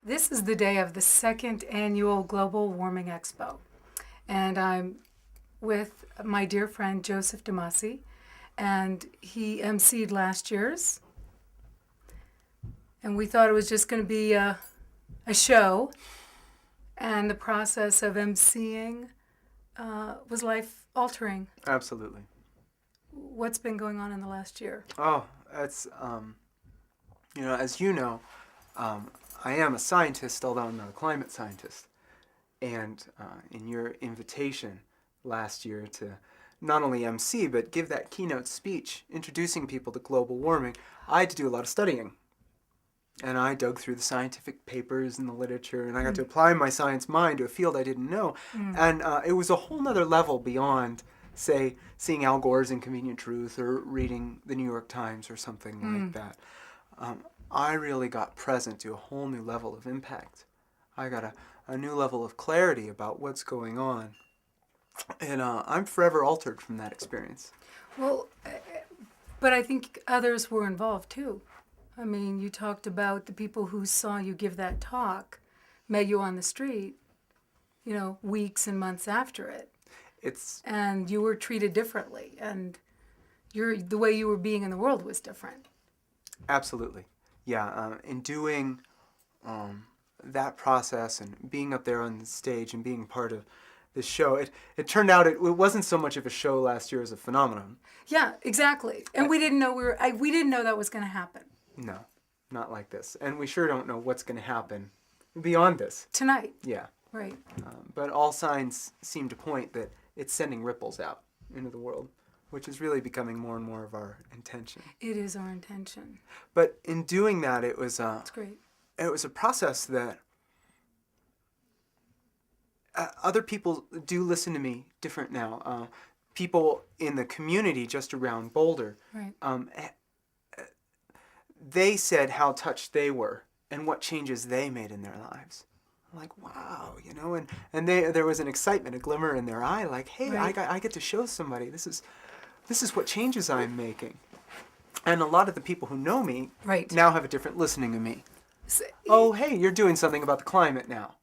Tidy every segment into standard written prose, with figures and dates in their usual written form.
This is the day of the second annual Global Warming Expo, and I'm with my dear friend Joseph DiMasi, and he emceed last year's, and we thought it was just going to be a show, and the process of emceeing was life altering. Absolutely. What's been going on in the last year? Oh, that's, as you know, I am a scientist, although I'm not a climate scientist. And in your invitation last year to not only MC, but give that keynote speech introducing people to global warming, I had to do a lot of studying. And I dug through the scientific papers and the literature, and I got to apply my science mind to a field I didn't know. And it was a whole nother level beyond, say, seeing Al Gore's Inconvenient Truth or reading the New York Times or something like that. I really got present to a whole new level of impact. I got a new level of clarity about what's going on. And I'm forever altered from that experience. Well, but I think others were involved too. I mean, you talked about the people who saw you give that talk, met you on the street, weeks and months after it. And you were treated differently, and the way you were being in the world was different. Absolutely. Yeah, in doing that process and being up there on the stage and being part of this show, it turned out it wasn't so much of a show last year as a phenomenon. Yeah, exactly. And we didn't know we didn't know that was going to happen. No, not like this. And we sure don't know what's going to happen beyond this. Tonight. Yeah. Right. But all signs seem to point that it's sending ripples out into the world, which is really becoming more and more of our intention. It is our intention. But in doing that, it was That's great. It was a process that other people do listen to me different now. People in the community just around Boulder, Right. They said how touched they were and what changes they made in their lives. I'm like, wow, and there was an excitement, a glimmer in their eye, like, hey, Right. I get to show somebody this is what changes I'm making. And a lot of the people who know me Right. now have a different listening to me. So, Oh, hey, you're doing something about the climate now.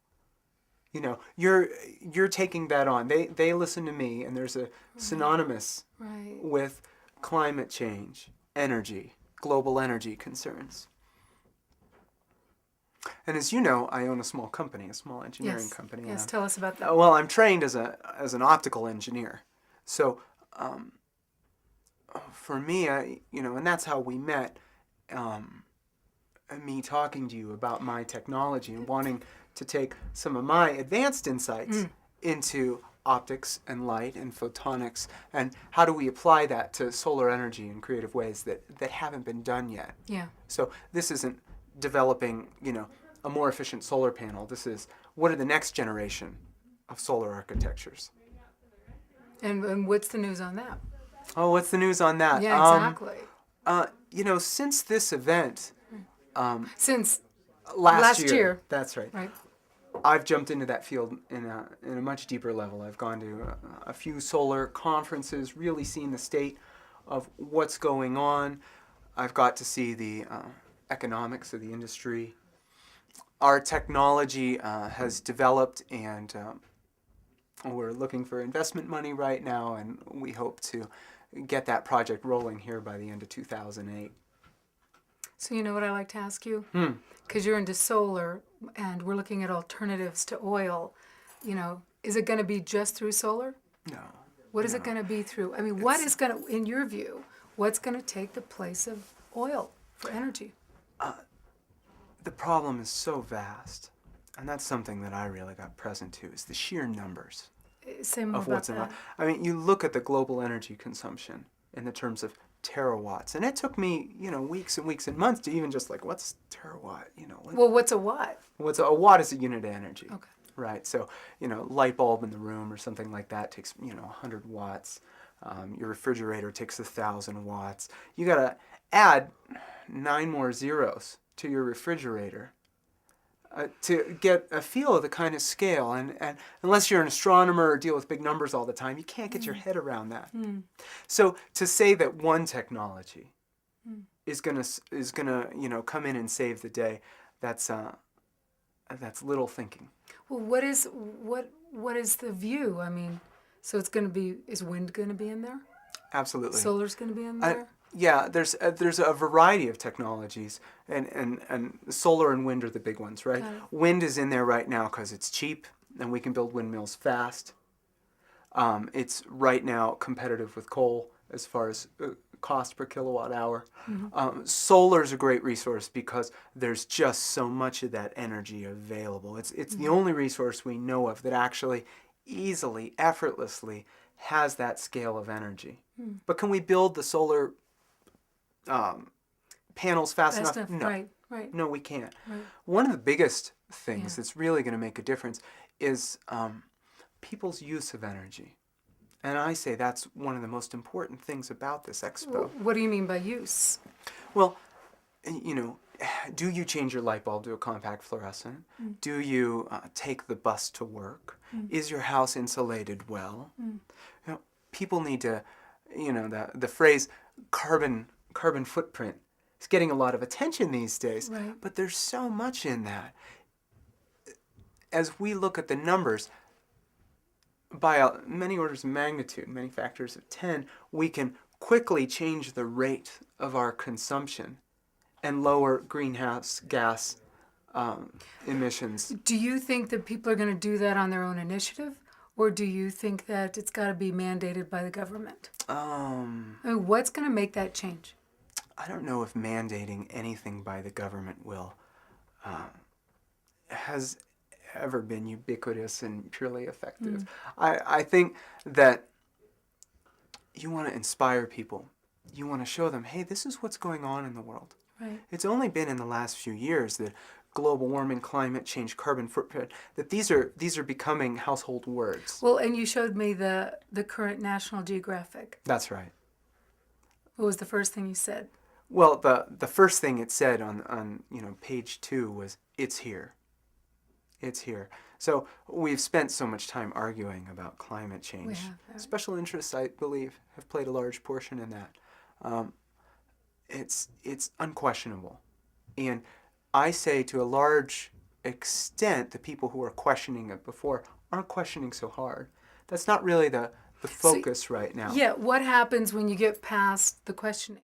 You're taking that on. They listen to me, and there's a synonymous right. with climate change, energy, global energy concerns. And as you know, I own a small company, a small engineering company. Yes, tell us about that. Well, I'm trained as an optical engineer. So for me, and that's how we met. Me talking to you about my technology and wanting to take some of my advanced insights into optics and light and photonics, and how do we apply that to solar energy in creative ways that haven't been done yet. Yeah. So this isn't developing, a more efficient solar panel. This is, what are the next generation of solar architectures? And what's the news on that? Oh, what's the news on that? Yeah, exactly. Since this event, Since last year. That's right. Right. I've jumped into that field in a much deeper level. I've gone to a few solar conferences, really seen the state of what's going on. I've got to see the economics of the industry. Our technology has developed, and we're looking for investment money right now, and we hope to get that project rolling here by the end of 2008. So you know what I like to ask you? Because you're into solar, and we're looking at alternatives to oil. Is it going to be just through solar? No. What is it going to be through? I mean, what is going to, in your view, what's going to take the place of oil for energy? The problem is so vast, and that's something that I really got present to, is the sheer numbers Say more of about what's that. involved. I mean, you look at the global energy consumption in the terms of terawatts, and it took me, weeks and weeks and months to even just what's terawatt? Well, what's a watt? What's a watt is a unit of energy. Okay. Right. So, light bulb in the room or something like that takes, 100 watts. Your refrigerator takes 1,000 watts. You got to add 9 more zeros to your refrigerator to get a feel of the kind of scale. And unless you're an astronomer or deal with big numbers all the time, you can't get your head around that. So to say that one technology is gonna come in and save the day, that's that's little thinking. Well, what is the view? I mean, so it's going to be, is wind going to be in there? Absolutely. Solar's going to be in I, there? yeah, there's a variety of technologies, and solar and wind are the big ones, right? Got it. Wind is in there right now because it's cheap, and we can build windmills fast. It's right now competitive with coal as far as cost per kilowatt hour. Solar is a great resource because there's just so much of that energy available. It's the only resource we know of that actually easily, effortlessly has that scale of energy. But can we build the solar panels fast enough? No. Right. No, we can't. Right. One of the biggest things Yeah. that's really going to make a difference is people's use of energy. And I say that's one of the most important things about this expo. What do you mean by use? Well, you know, do you change your light bulb to a compact fluorescent? Do you take the bus to work? Is your house insulated well? You know, people need to, you know, the phrase carbon footprint is getting a lot of attention these days. Right. But there's so much in that. As we look at the numbers, by many orders of magnitude, many factors of 10, we can quickly change the rate of our consumption and lower greenhouse gas emissions. Do you think that people are going to do that on their own initiative? Or do you think that it's got to be mandated by the government? I mean, what's going to make that change? I don't know if mandating anything by the government will has ever been ubiquitous and purely effective. I think that you want to inspire people. You want to show them, hey, this is what's going on in the world. Right. It's only been in the last few years that global warming, climate change, carbon footprint, that these are becoming household words. Well, and you showed me the current National Geographic. That's right. What was the first thing you said? Well, the first thing it said on page 2 was, it's here. It's here. So we've spent so much time arguing about climate change. We have, yeah. Special interests, I believe, have played a large portion in that. It's unquestionable. And I say to a large extent, the people who are questioning it before aren't questioning so hard. That's not really the focus right now. Yeah, what happens when you get past the questioning?